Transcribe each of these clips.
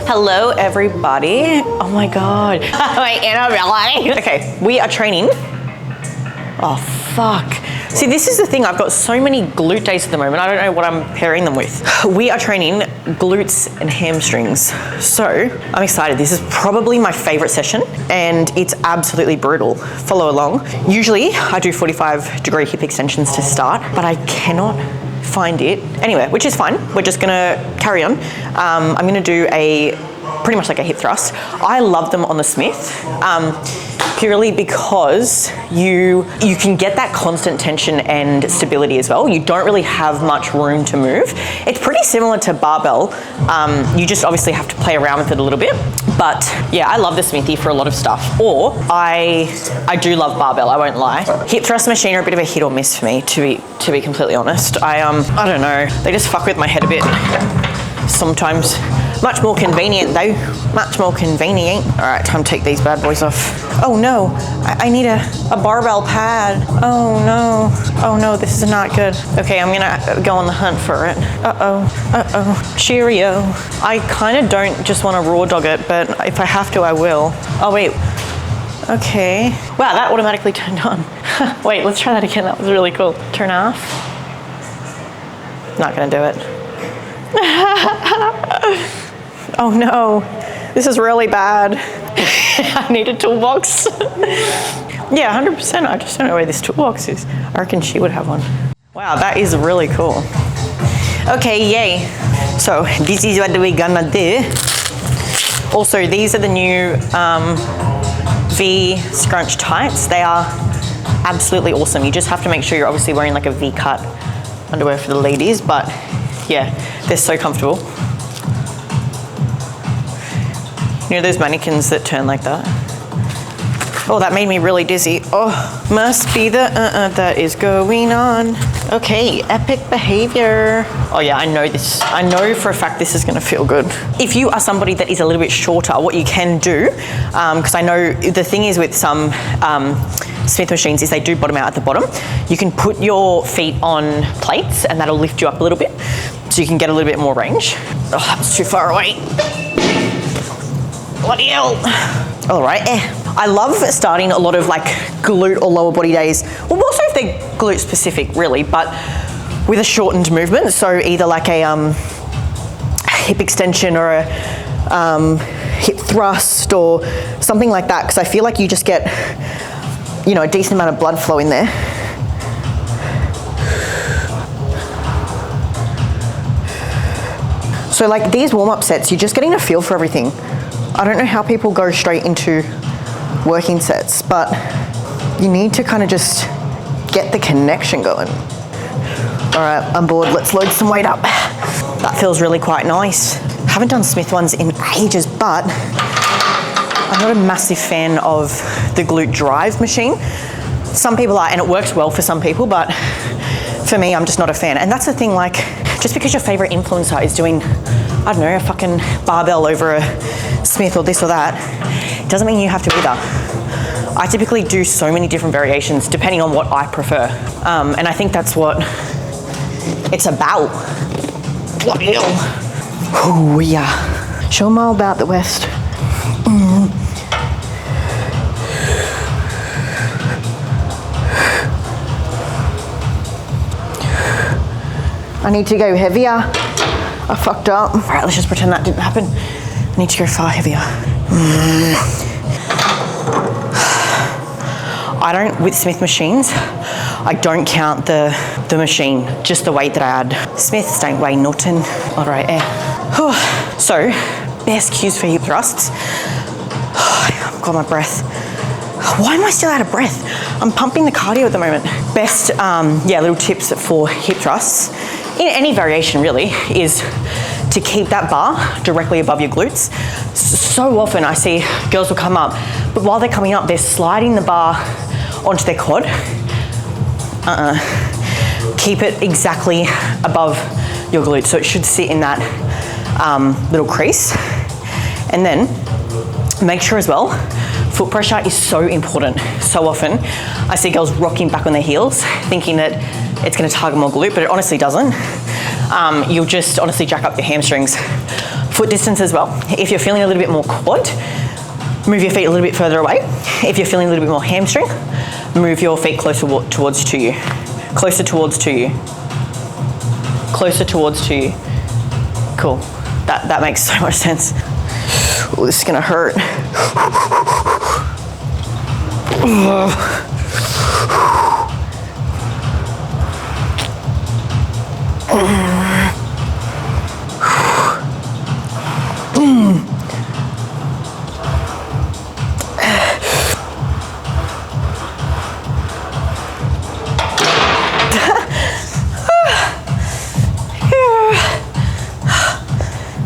Hello, everybody. Oh my God. Wait, Annabelle. Okay, we are training. Oh, fuck. See, this is the thing. I've got so many glute days at the moment. I don't know what I'm pairing them with. We are training glutes and hamstrings. So I'm excited. This is probably my favorite session and it's absolutely brutal. Follow along. Usually I do 45-degree hip extensions to start, but I cannot find it anywhere, which is fine. We're just gonna carry on. I'm gonna do pretty much like a hip thrust. I love them on the Smith. Purely because you can get that constant tension and stability as well. You don't really have much room to move. It's pretty similar to barbell. You just obviously have to play around with it a little bit. But yeah, I love the Smithy for a lot of stuff. Or I do love barbell, I won't lie. Hip thrust machine are a bit of a hit or miss for me, to be completely honest. I don't know, they just fuck with my head a bit sometimes. Much more convenient though, much more convenient. All right, time to take these bad boys off. Oh no, I need a barbell pad. Oh no, this is not good. Okay, I'm gonna go on the hunt for it. Uh-oh, cheerio. I kind of don't just want to raw dog it, but if I have to, I will. Oh wait, okay. Wow, that automatically turned on. Wait, let's try that again, that was really cool. Turn off. Not gonna do it. Oh no, this is really bad. I need a toolbox. Yeah, 100%, I just don't know where this toolbox is. I reckon she would have one. Wow, that is really cool. Okay, yay. So this is what we're gonna do. Also, these are the new V scrunch tights. They are absolutely awesome. You just have to make sure you're obviously wearing like a V cut underwear for the ladies, but yeah, they're so comfortable. You know those mannequins that turn like that? Oh, that made me really dizzy. Oh, must be the that is going on. Okay, epic behavior. Oh yeah, I know this. I know for a fact this is gonna feel good. If you are somebody that is a little bit shorter, what you can do, because I know the thing is with some Smith machines is they do bottom out at the bottom. You can put your feet on plates and that'll lift you up a little bit so you can get a little bit more range. Oh, that was too far away. Bloody hell. All right, I love starting a lot of like glute or lower body days. Well, also if they're glute specific really, but with a shortened movement. So either like a hip extension or a hip thrust or something like that. Because I feel like you just get, you know, a decent amount of blood flow in there. So like these warm-up sets, you're just getting a feel for everything. I don't know how people go straight into working sets, but you need to kind of just get the connection going. All right, I'm bored, let's load some weight up. That feels really quite nice. Haven't done Smith ones in ages, but I'm not a massive fan of the glute drive machine. Some people are, and it works well for some people, but for me, I'm just not a fan. And that's the thing, like, just because your favorite influencer is doing, I don't know, a fucking barbell over a Smith or this or that, doesn't mean you have to either. I typically do so many different variations depending on what I prefer. And I think that's what it's about. Bloody hell. Oh yeah. Show them all about the West. I need to go heavier. I fucked up. All right, let's just pretend that didn't happen. I need to go far heavier. I don't, with Smith machines, I don't count the machine, just the weight that I add. Smiths don't weigh nothing. All right, So, best cues for hip thrusts. I've got my breath. Why am I still out of breath? I'm pumping the cardio at the moment. Best, little tips for hip thrusts, in any variation really, is to keep that bar directly above your glutes. So often I see girls will come up, but while they're coming up, they're sliding the bar onto their quad. Keep it exactly above your glutes, so it should sit in that little crease. And then make sure as well, foot pressure is so important. So often I see girls rocking back on their heels thinking that it's going to target more glute, but it honestly doesn't. You'll just honestly jack up your hamstrings Foot distance as well. If you're feeling a little bit more quad, move your feet a little bit further away. If you're feeling a little bit more hamstring, move your feet closer towards to you. Closer towards to you. Closer towards to you. Cool. That makes so much sense. Oh, this is gonna hurt.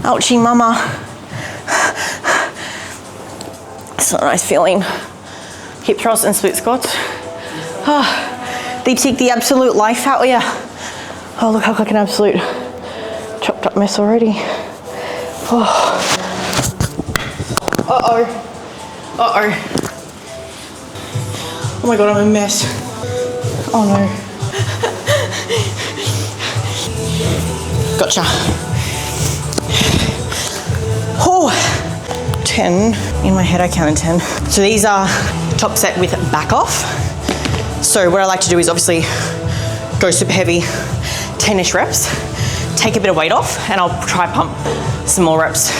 Ouchie mama. It's not a nice feeling. Hip thrusts and split squats. Oh, they take the absolute life out of you. Oh, look, I look like an absolute chopped up mess already. Oh. Uh-oh. Uh-oh. Oh my God, I'm a mess. Oh no. Gotcha. Oh, 10. In my head, I counted 10. So these are top set with back off. So what I like to do is obviously go super heavy, 10-ish reps, take a bit of weight off, and I'll try pump some more reps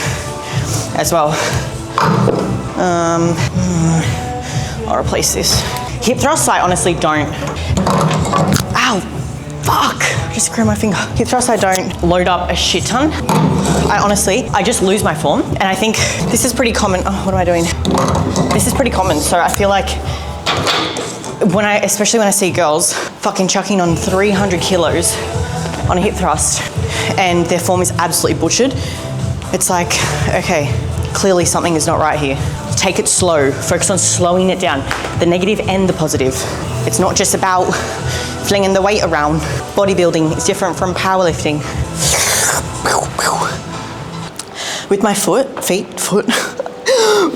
as well. I'll replace this. Hip thrusts, I honestly don't. Ow, fuck. I just screwed my finger. Hip thrusts, I don't load up a shit ton. I just lose my form. And I think this is pretty common. Oh, what am I doing? This is pretty common. So I feel like especially when I see girls fucking chucking on 300 kilos on a hip thrust and their form is absolutely butchered, it's like, okay, clearly something is not right here. Take it slow, focus on slowing it down, the negative and the positive. It's not just about flinging the weight around. Bodybuilding is different from powerlifting. With my feet,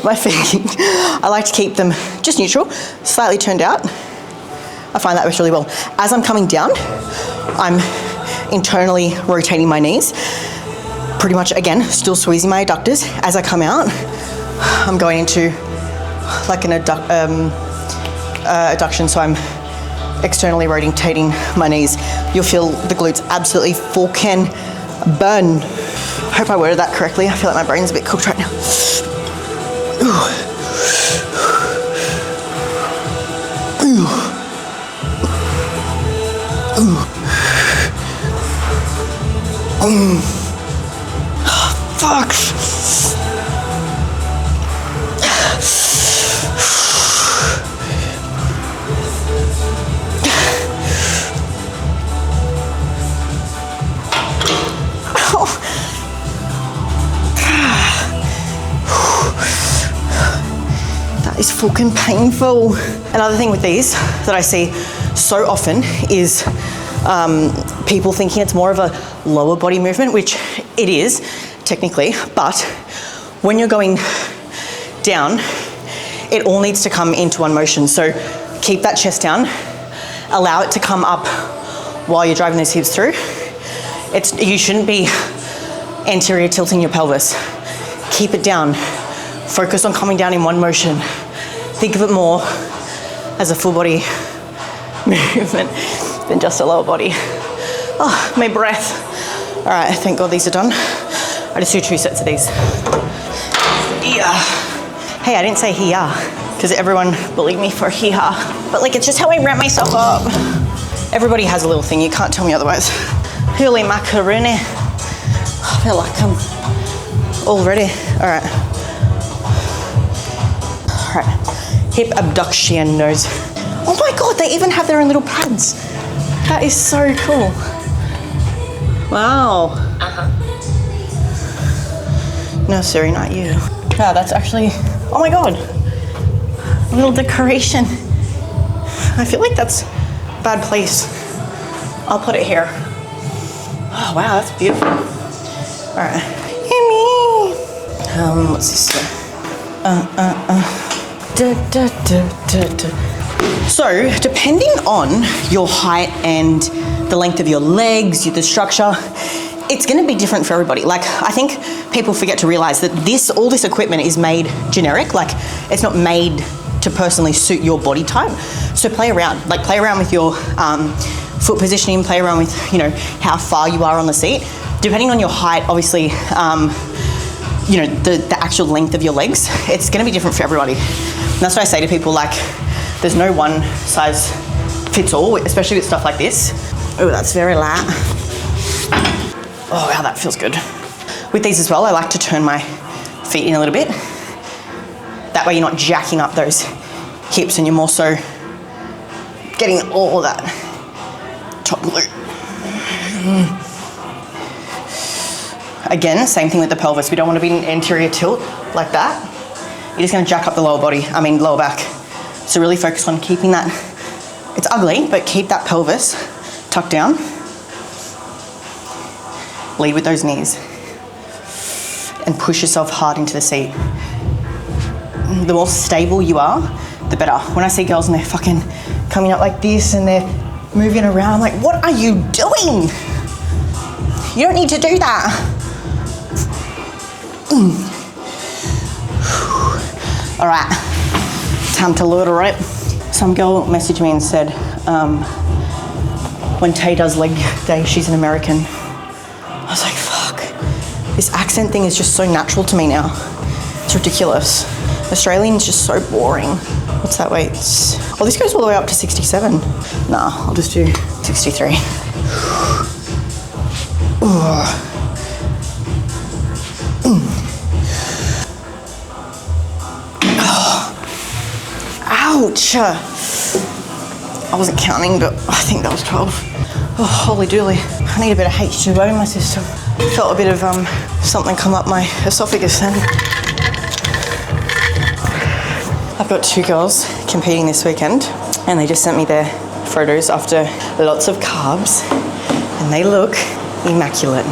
my feet, I like to keep them just neutral, slightly turned out. I find that works really well. As I'm coming down, I'm internally rotating my knees. Pretty much, again, still squeezing my adductors. As I come out, I'm going into like an adduction, so I'm externally rotating my knees. You'll feel the glutes absolutely fucking burn. I hope I worded that correctly. I feel like my brain's a bit cooked right now. Fuck. Is fucking painful. Another thing with these that I see so often is people thinking it's more of a lower body movement, which it is technically, but when you're going down, it all needs to come into one motion. So keep that chest down, allow it to come up while you're driving those hips through. You shouldn't be anterior tilting your pelvis. Keep it down. Focus on coming down in one motion. Think of it more as a full body movement than just a lower body. Oh, my breath. All right, thank God these are done. I just do 2 sets of these. Yeah. Hey, I didn't say here, because everyone bullied me for here. But like, it's just how I wrap myself up. Everybody has a little thing, you can't tell me otherwise. Holy macaroni. I feel like I'm all ready. All right. All right. Hip abduction nose. Oh my God, they even have their own little pads. That is so cool. Wow. No, sorry, not you. Wow, that's actually, oh my God. A little decoration. I feel like that's a bad place. I'll put it here. Oh wow, that's beautiful. All right. Yummy. What's this? So, depending on your height and the length of your legs, the structure, it's going to be different for everybody. Like, I think people forget to realize that all this equipment is made generic. Like, it's not made to personally suit your body type. So play around. Like, play around with your foot positioning, play around with, how far you are on the seat. Depending on your height, obviously, the actual length of your legs, it's going to be different for everybody. And that's why I say to people, like, there's no one size fits all, especially with stuff like this. Oh, that's very light. Oh, wow, that feels good. With these as well, I like to turn my feet in a little bit. That way you're not jacking up those hips and you're more so getting all of that top glute. Again, same thing with the pelvis. We don't want to be in an anterior tilt like that. You're just going to jack up the lower back. So really focus on keeping that. It's ugly, but keep that pelvis tucked down. Lead with those knees. And push yourself hard into the seat. The more stable you are, the better. When I see girls and they're fucking coming up like this and they're moving around, I'm like, what are you doing? You don't need to do that. All right, time to load a rep. Some girl messaged me and said, when Tay does leg day, she's an American. I was like, fuck. This accent thing is just so natural to me now. It's ridiculous. Australian is just so boring. What's that weight? Oh, this goes all the way up to 67. Nah, I'll just do 63. Ouch! I wasn't counting, but I think that was 12. Oh, holy dooly. I need a bit of H2O in my system. Felt a bit of something come up my esophagus then. I've got 2 girls competing this weekend and they just sent me their photos after lots of carbs and they look immaculate.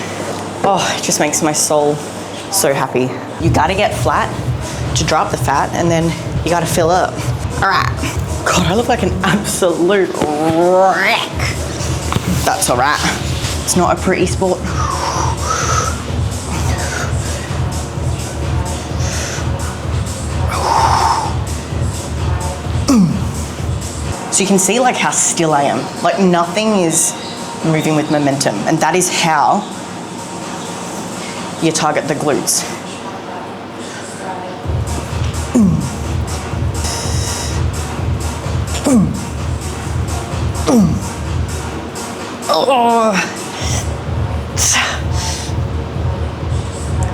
Oh, it just makes my soul so happy. You gotta get flat to drop the fat and then you gotta fill up. All right. God, I look like an absolute wreck. That's all right. It's not a pretty sport. So you can see like how still I am. Like nothing is moving with momentum. And that is how you target the glutes. Oh.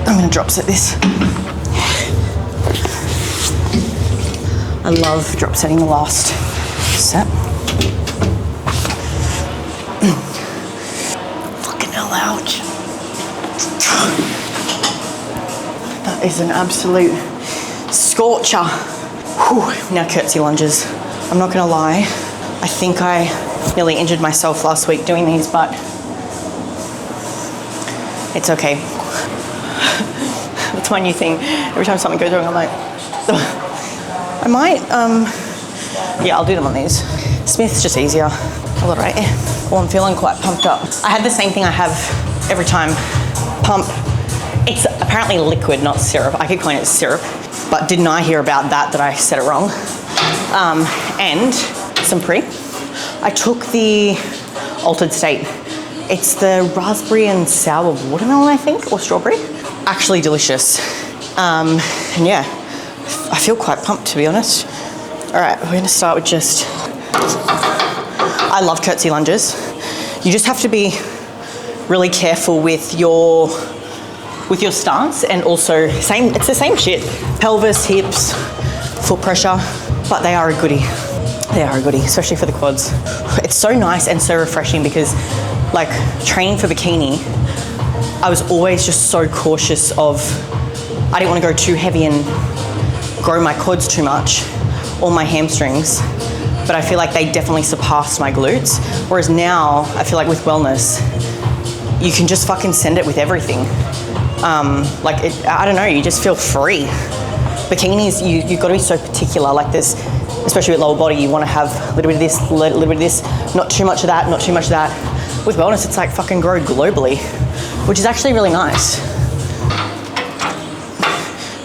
I'm gonna drop set this. I love drop setting the last set. Fucking hell, ouch. That is an absolute scorcher. Whew. Now curtsy lunges. I'm not gonna lie, I think I nearly injured myself last week doing these, but it's okay. That's my new thing. Every time something goes wrong, I'm like, I might, yeah, I'll do them on these. Smith's just easier. All right. Well, I'm feeling quite pumped up. I had the same thing I have every time. Pump. It's apparently liquid, not syrup. I keep calling it syrup, but didn't I hear about that I said it wrong. And some pre. I took the Altered State. It's the raspberry and sour watermelon, I think, or strawberry. Actually delicious. And yeah, I feel quite pumped, to be honest. All right, we're gonna start with just, I love curtsy lunges. You just have to be really careful with your stance, and also it's the same shit. Pelvis, hips, foot pressure, but they are a goodie. They are a goodie, especially for the quads. It's so nice and so refreshing because like training for bikini, I was always just so cautious of, I didn't want to go too heavy and grow my quads too much or my hamstrings, but I feel like they definitely surpassed my glutes. Whereas now I feel like with wellness, you can just fucking send it with everything. I don't know, you just feel free. Bikinis, you've got to be so particular, like this, especially with lower body, you want to have a little bit of this, a little bit of this, not too much of that, not too much of that. With wellness, it's like fucking grow globally. which is actually really nice.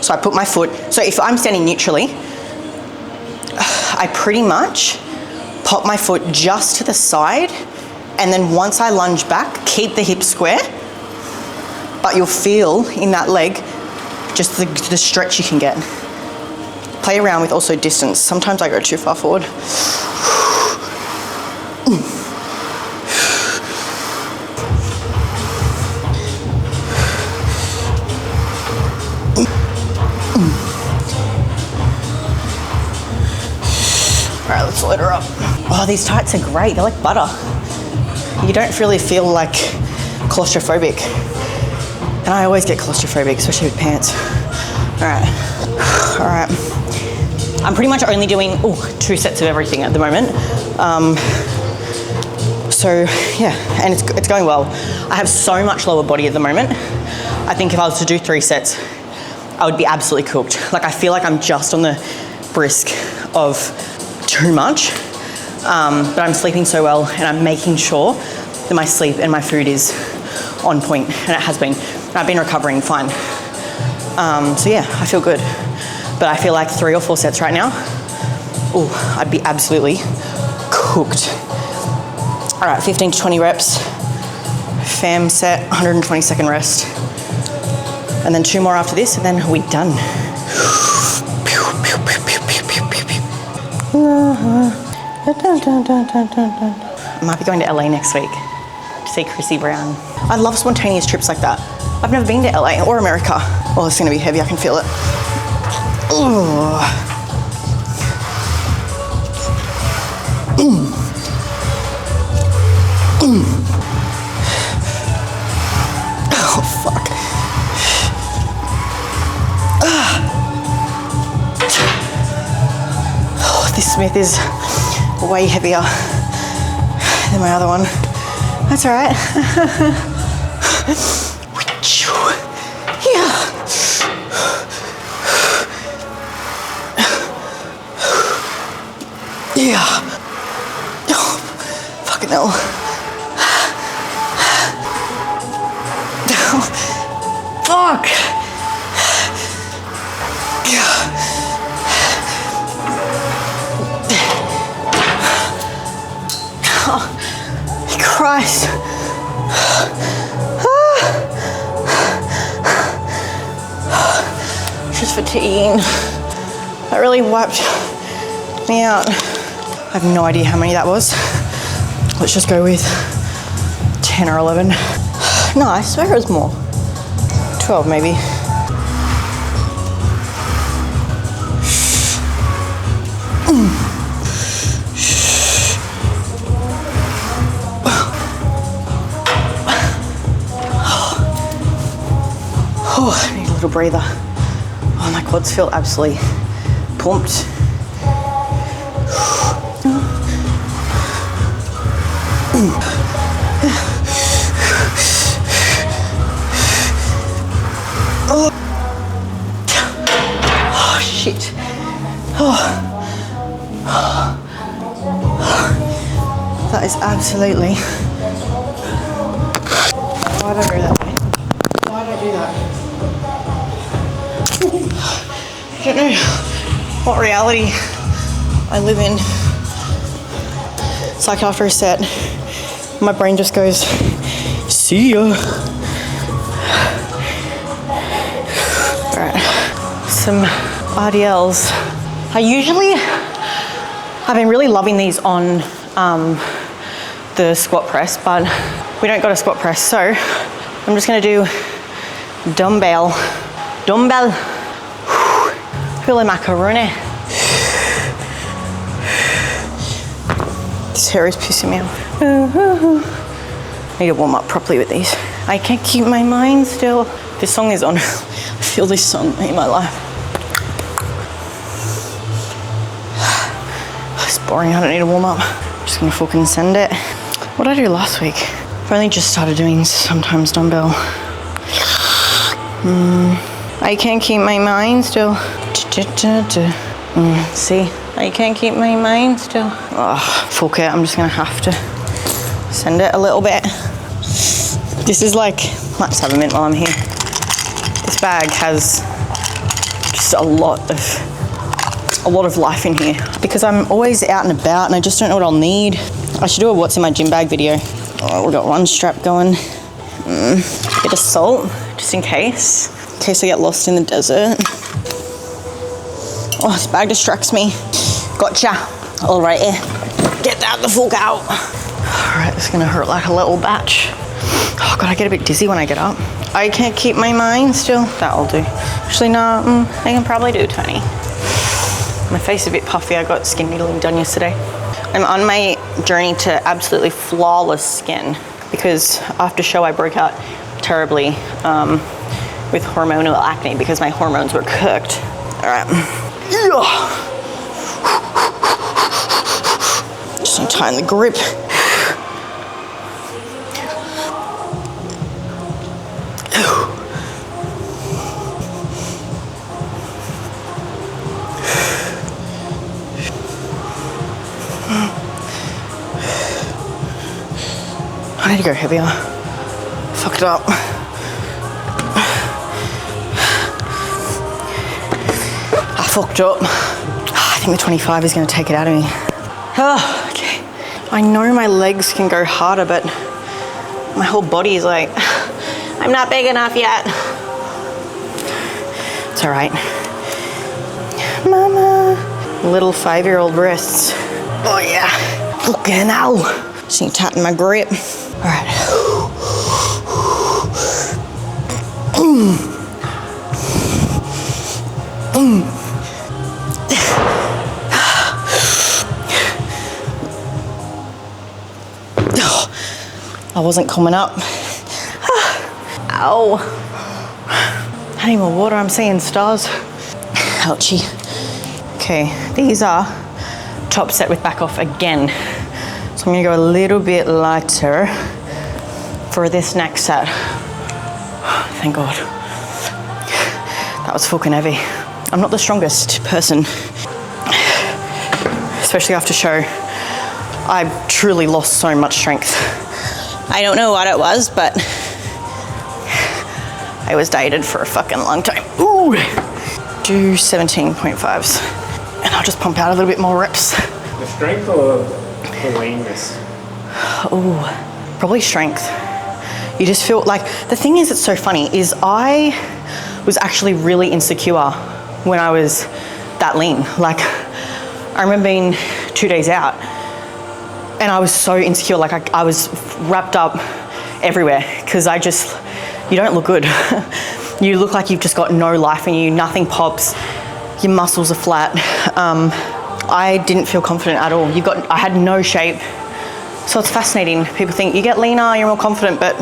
So I put my foot, so if I'm standing neutrally, I pretty much pop my foot just to the side, and then once I lunge back, keep the hips square, but you'll feel in that leg just the stretch you can get. Play around with also distance. Sometimes I go too far forward. All right, let's load her up. Oh, these tights are great. They're like butter. You don't really feel like claustrophobic. And I always get claustrophobic, especially with pants. All right. I'm pretty much only doing 2 sets of everything at the moment. So yeah, and it's going well. I have so much lower body at the moment. I think if I was to do 3 sets, I would be absolutely cooked. Like I feel like I'm just on the brisk of too much, but I'm sleeping so well and I'm making sure that my sleep and my food is on point, and it has been. I've been recovering fine. So yeah, I feel good. But I feel like 3 or 4 sets right now, I'd be absolutely cooked. All right, 15 to 20 reps, fam set, 120-second rest. And then 2 more after this, and then we're done. I might be going to LA next week to see Chrissy Brown. I love spontaneous trips like that. I've never been to LA or America. Oh, it's gonna be heavy, I can feel it. Oh, fuck. Oh, this Smith is way heavier than my other one. That's all right. Yeah. Oh, fucking hell. Oh, fuck. Oh, Christ. Just fatiguing. That really wiped me out. I have no idea how many that was. Let's just go with 10 or 11. No, I swear it was more. 12 maybe. Oh, I need a little breather. Oh, my quads feel absolutely pumped. Oh, shit. That is absolutely... Why did I go that way? Why did I do that? I don't know what reality I live in. It's like after a set, my brain just goes, see ya. All right, some RDLs. I've been really loving these on the squat press, but we don't got a squat press, so I'm just gonna do dumbbell, hula macaroni. This hair is pissing me off. I need to warm up properly with these. I can't keep my mind still. This song is on. I feel this song in my life. It's boring, I don't need to warm up. I'm just gonna fucking send it. What did I do last week? I've only just started doing sometimes dumbbell. I can't keep my mind still. See? I can't keep my mind still. Oh, fuck it, I'm just gonna have to send it a little bit. This is like, might just have a mint while I'm here. This bag has just a lot of life in here because I'm always out and about and I just don't know what I'll need. I should do a what's in my gym bag video. Oh, we've got one strap going. A bit of salt, just in case I get lost in the desert. Oh, this bag distracts me. Gotcha. All right, get that the fuck out. All right, it's gonna hurt like a little batch. Oh God, I get a bit dizzy when I get up. I can't keep my mind still. That'll do. Actually, no, I can probably do 20. My face is a bit puffy. I got skin needling done yesterday. I'm on my journey to absolutely flawless skin because after show I broke out terribly with hormonal acne because my hormones were cooked. All right. Just untying the grip. I need to go heavier. Fucked up. I fucked up. I think the 25 is going to take it out of me. Oh, okay. I know my legs can go harder, but my whole body is like, I'm not big enough yet. It's all right. Mama. Little 5-year-old wrists. Oh yeah. Fucking hell. Just need to tighten my grip. All right. I wasn't coming up. Ow. I need more water, I'm seeing stars. Ouchie. Okay, these are top set with back off again. So I'm gonna go a little bit lighter for this next set. Thank God. That was fucking heavy. I'm not the strongest person, especially after show. I truly lost so much strength. I don't know what it was, but I was dieted for a fucking long time. Ooh. Do 17.5s. And I'll just pump out a little bit more reps. The strength or the leanness? Oh, probably strength. You just feel like, the thing is, it's so funny, is I was actually really insecure when I was that lean. Like, I remember being 2 days out and I was so insecure, like I was wrapped up everywhere because you don't look good. You look like you've just got no life in you, nothing pops, your muscles are flat. I didn't feel confident at all. I had no shape. So it's fascinating. People think you get leaner, you're more confident, but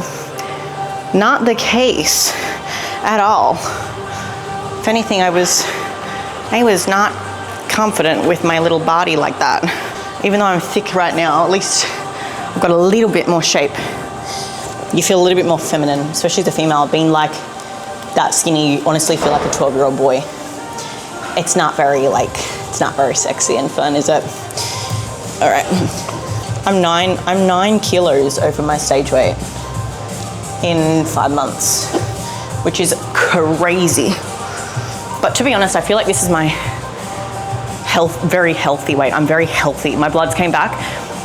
not the case at all. If anything, I was not confident with my little body like that. Even though I'm thick right now, at least I've got a little bit more shape. You feel a little bit more feminine, especially as a female. Being like that skinny, you honestly feel like a 12-year-old boy. It's not very sexy and fun, is it? All right. I'm 9 kilos over my stage weight in 5 months, which is crazy. But to be honest, I feel like this is my very healthy weight. I'm very healthy. My bloods came back.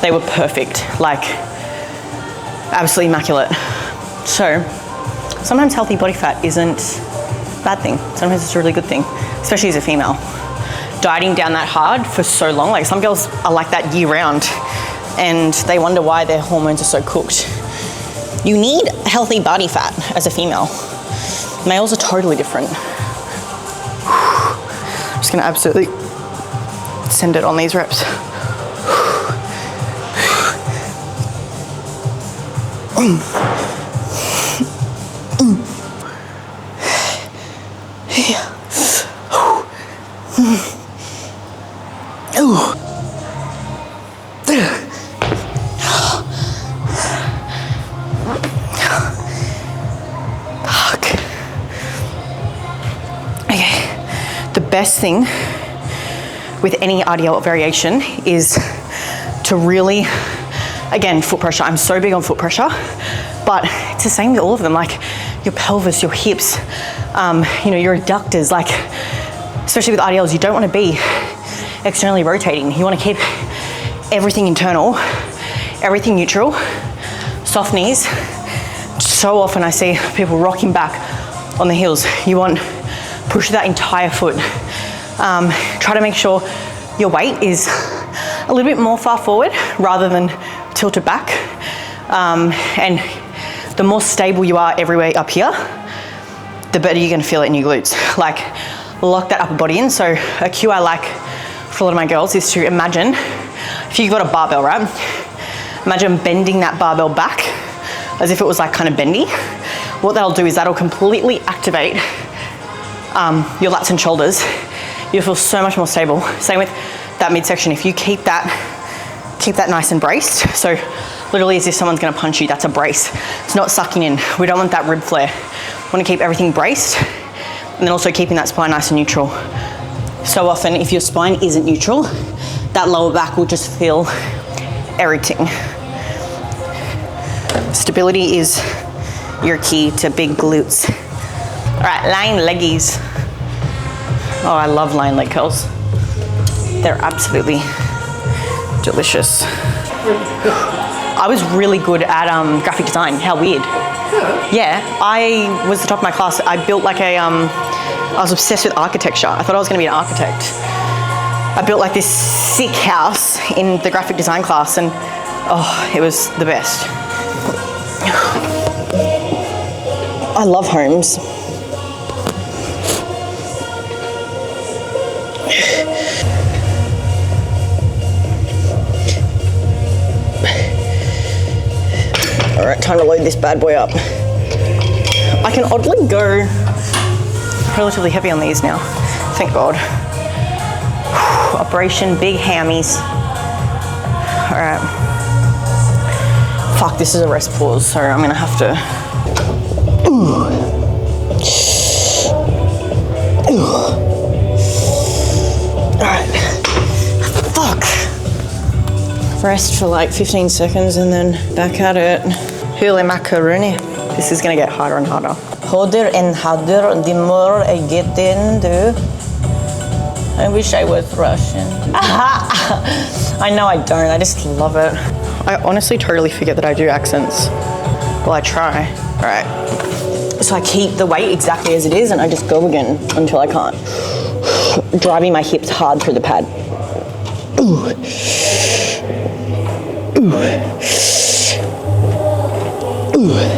They were perfect, like absolutely immaculate. So sometimes healthy body fat isn't a bad thing. Sometimes it's a really good thing, especially as a female. Dieting down that hard for so long, like some girls are like that year round and they wonder why their hormones are so cooked. You need healthy body fat as a female. Males are totally different. I'm just gonna absolutely send it on these reps. Best thing with any RDL variation is to really, again, foot pressure. I'm so big on foot pressure, but But it's the same with all of them, like your pelvis, your hips, your adductors, like, especially with RDLs, you don't want to be externally rotating. You want to keep everything internal, everything neutral, soft knees. So often I see people rocking back on the heels. You want push that entire foot. Try to make sure your weight is a little bit more far forward rather than tilted back. And the more stable you are everywhere up here, the better you're gonna feel it in your glutes. Like, lock that upper body in. So a cue I like for a lot of my girls is to imagine, if you've got a barbell, right? Imagine bending that barbell back as if it was like kind of bendy. What that'll do is that'll completely activate your lats and shoulders. You'll feel so much more stable. Same with that midsection. If you keep that nice and braced, so literally as if someone's gonna punch you, that's a brace. It's not sucking in. We don't want that rib flare. We wanna keep everything braced, and then also keeping that spine nice and neutral. So often, if your spine isn't neutral, that lower back will just feel irritating. Stability is your key to big glutes. All right, lying leggies. Oh, I love lying leg curls. They're absolutely delicious. I was really good at graphic design. How weird. Yeah, I was the top of my class. I built like I was obsessed with architecture. I thought I was gonna be an architect. I built like this sick house in the graphic design class, and oh, it was the best. I love homes. All right, time to load this bad boy up. I can oddly go relatively heavy on these now, thank God. Operation Big Hammies. All right. Fuck, this is a rest pause, so I'm gonna have to. All right. Fuck. Rest for like 15 seconds and then back at it. Hula macaroni. This is gonna get harder and harder. Harder and harder the more I get into. I wish I was Russian. I know I don't, I just love it. I honestly totally forget that I do accents. Well, I try. All right. So I keep the weight exactly as it is and I just go again until I can't. Driving my hips hard through the pad. Ooh. Ooh. Ooh.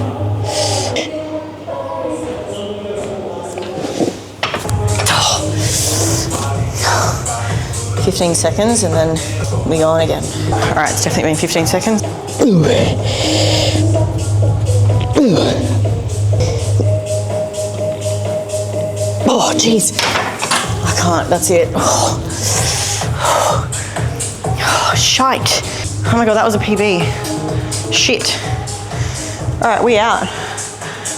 15 seconds and then we go on again. All right, it's definitely been 15 seconds. Ooh. Ooh. Oh, jeez. I can't, that's it. Oh, shite. Oh my God, that was a PB. Shit. All right, we out.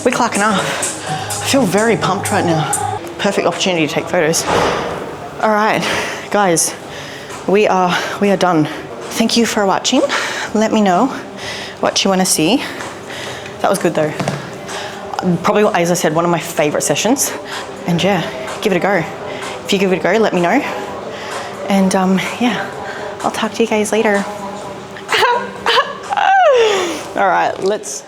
We're clocking up. I feel very pumped right now. Perfect opportunity to take photos. All right, guys, we are done. Thank you for watching. Let me know what you want to see. That was good though. Probably, as I said, one of my favorite sessions. And yeah, give it a go. If you give it a go, let me know. And yeah, I'll talk to you guys later. All right, let's